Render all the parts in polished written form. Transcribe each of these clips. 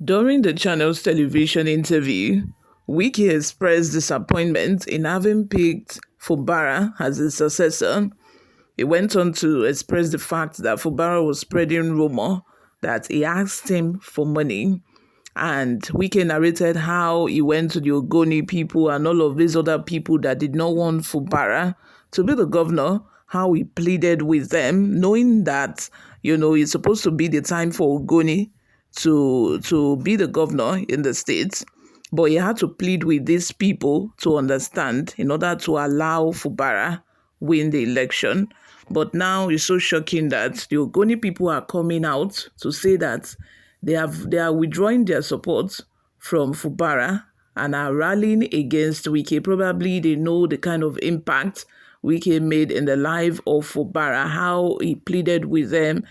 During the channel's television interview, Wike expressed disappointment in having picked Fubara as his successor. He went on to express the fact that Fubara was spreading rumor that he asked him for money. And Wike narrated how he went to the Ogoni people and all of these other people that did not want Fubara to be the governor, how he pleaded with them, knowing that, it's supposed to be the time for Ogoni to be the governor in the state. But he had to plead with these people to understand in order to allow Fubara win the election. But now it's so shocking that the Ogoni people are coming out to say that they are withdrawing their support from Fubara and are rallying against Wike. Probably they know the kind of impact Wike made in the life of Fubara, how he pleaded with them,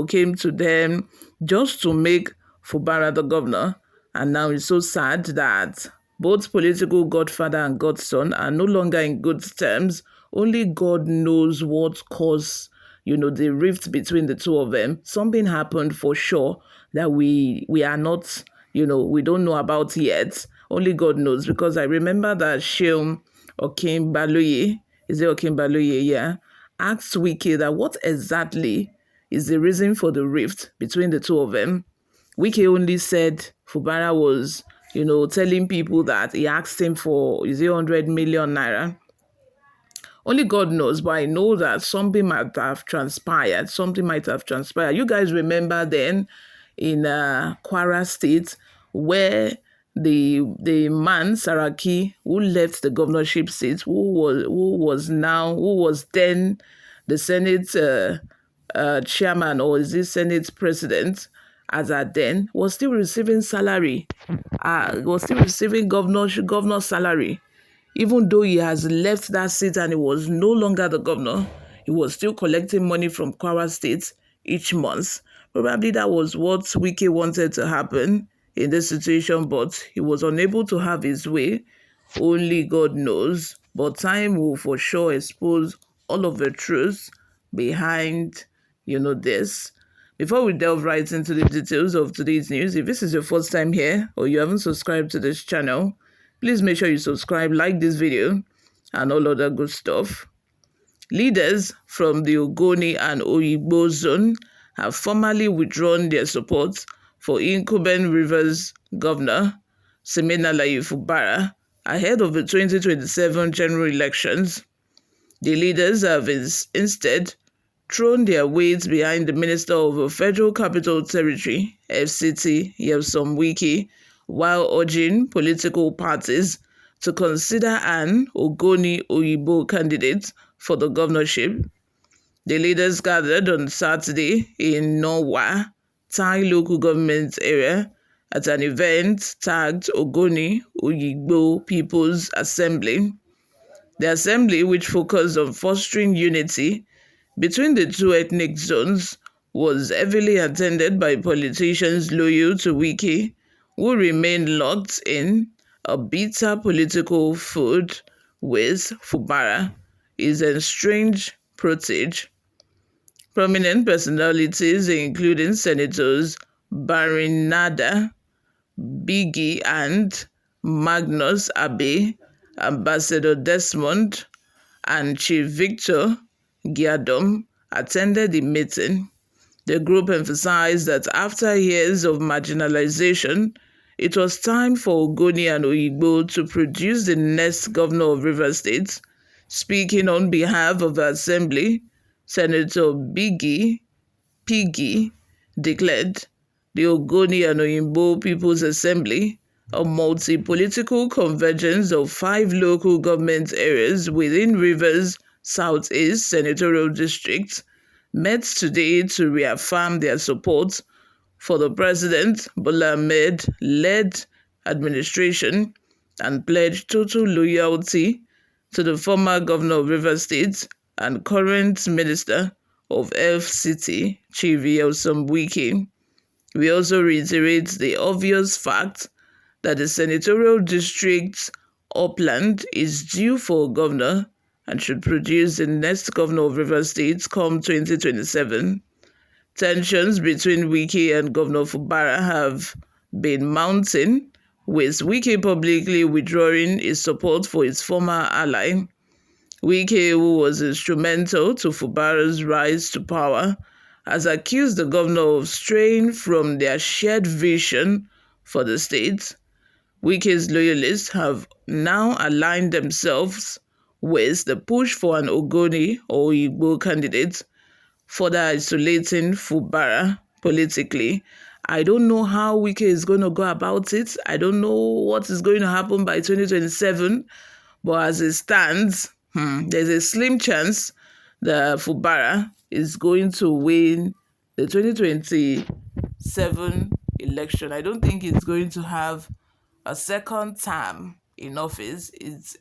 came to them just to make Fubara the governor. And now it's so sad that both political godfather and godson are no longer in good terms. Only God knows what caused, the rift between the two of them. Something happened for sure that we are not, we don't know about yet. Only God knows, because I remember that Sheum Okinbaloye, is it Okinbaloye? Yeah, asked Wike that what exactly is the reason for the rift between the two of them. Wike only said Fubara was, telling people that he asked him for, 100 million naira. Only God knows, but I know that something might have transpired. You guys remember then in Kwara State where the man Saraki, who left the governorship seat, who was then the Senate chairman, or is this Senate president, as at then, was still receiving salary, was still receiving governor salary. Even though he has left that seat and he was no longer the governor, he was still collecting money from Kwara State each month. Probably that was what Wike wanted to happen in this situation, but he was unable to have his way. Only God knows. But time will for sure expose all of the truth behind, this. Before we delve right into the details of today's news, if this is your first time here or you haven't subscribed to this channel, please make sure you subscribe, like this video, and all other good stuff. Leaders from the Ogoni and Oyigbo zone have formally withdrawn their support for incumbent Rivers Governor Siminalayi Fubara ahead of the 2027 general elections. The leaders have instead thrown their weight behind the Minister of the Federal Capital Territory, FCT, Nyesom Wike, while urging political parties to consider an Ogoni Oyigbo candidate for the governorship. The leaders gathered on Saturday in Norwa, Thai local government area, at an event tagged Ogoni Oyigbo People's Assembly. The assembly, which focused on fostering unity between the two ethnic zones, was heavily attended by politicians loyal to Wike, who remained locked in a bitter political feud with Fubara, his estranged protege. Prominent personalities, including Senators Barinada Biggie and Magnus Abe, Ambassador Desmond, and Chief Victor Giadom, attended the meeting. The group emphasized that after years of marginalization, it was time for Ogoni and Oyigbo to produce the next governor of Rivers State. Speaking on behalf of the assembly, Senator Piggy declared the Ogoni and Oyigbo People's Assembly, a multi-political convergence of 5 local government areas within Rivers Southeast Senatorial District, met today to reaffirm their support for the President Bola Ahmed-led administration and pledge total loyalty to the former governor of Rivers State and current Minister of FCT, Chief Nyesom Wike. We also reiterate the obvious fact that the senatorial district Upland is due for governor and should produce the next governor of Rivers State come 2027. Tensions between Wike and Governor Fubara have been mounting, with Wike publicly withdrawing his support for his former ally. Wike, who was instrumental to Fubara's rise to power, has accused the governor of straying from their shared vision for the state. Wike's loyalists have now aligned themselves with the push for an Ogoni or oyigbo candidate, further isolating Fubara politically. I don't know how Wike is going to go about it. I don't know what is going to happen by 2027. But as it stands, there's a slim chance that Fubara is going to win the 2027 election. I don't think he's going to have a second term in office. It's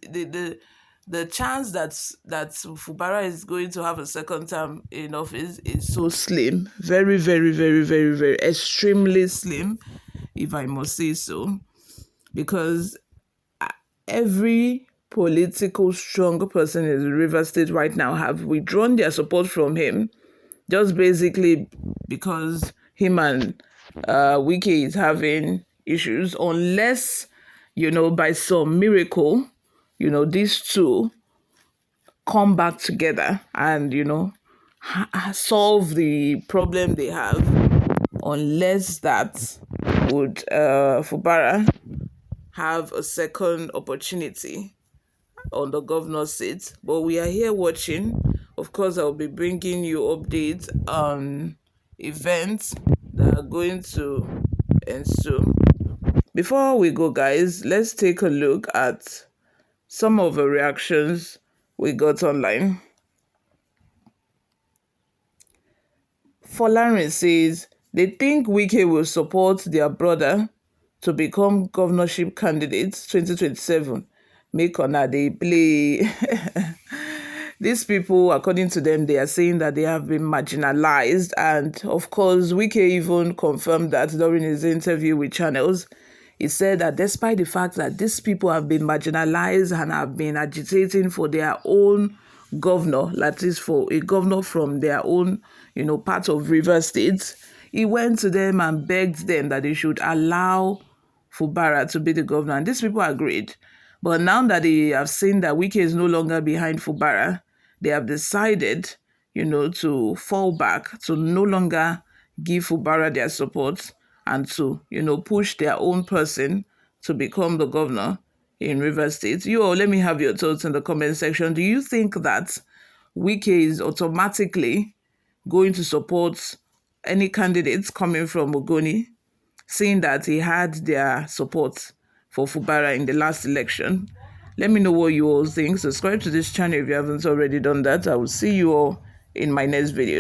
the chance that Fubara is going to have a second term in office is so slim, very, very, very, very, very extremely slim, if I must say so, because every political strong person in the River State right now have withdrawn their support from him, just basically because him and Wike is having issues, unless, by some miracle, these two come back together and, solve the problem they have. Unless that would Fubara have a second opportunity on the governor's seat. But we are here watching. Of course, I'll be bringing you updates on events that are going to ensue. Before we go, guys, let's take a look at some of the reactions we got online. Folarin says they think Wike will support their brother to become governorship candidates 2027. Make una dey play. These people, according to them, they are saying that they have been marginalized. And of course, Wike even confirmed that during his interview with Channels. He said that despite the fact that these people have been marginalized and have been agitating for their own governor, that is for a governor from their own, part of River State, he went to them and begged them that they should allow Fubara to be the governor. And these people agreed. But now that they have seen that Wike is no longer behind Fubara, they have decided, to fall back, to no longer give Fubara their support and to, push their own person to become the governor in River State. You all, let me have your thoughts in the comment section. Do you think that Wike is automatically going to support any candidates coming from Ogoni, seeing that he had their support for Fubara in the last election? Let me know what you all think. Subscribe to this channel if you haven't already done that. I will see you all in my next video.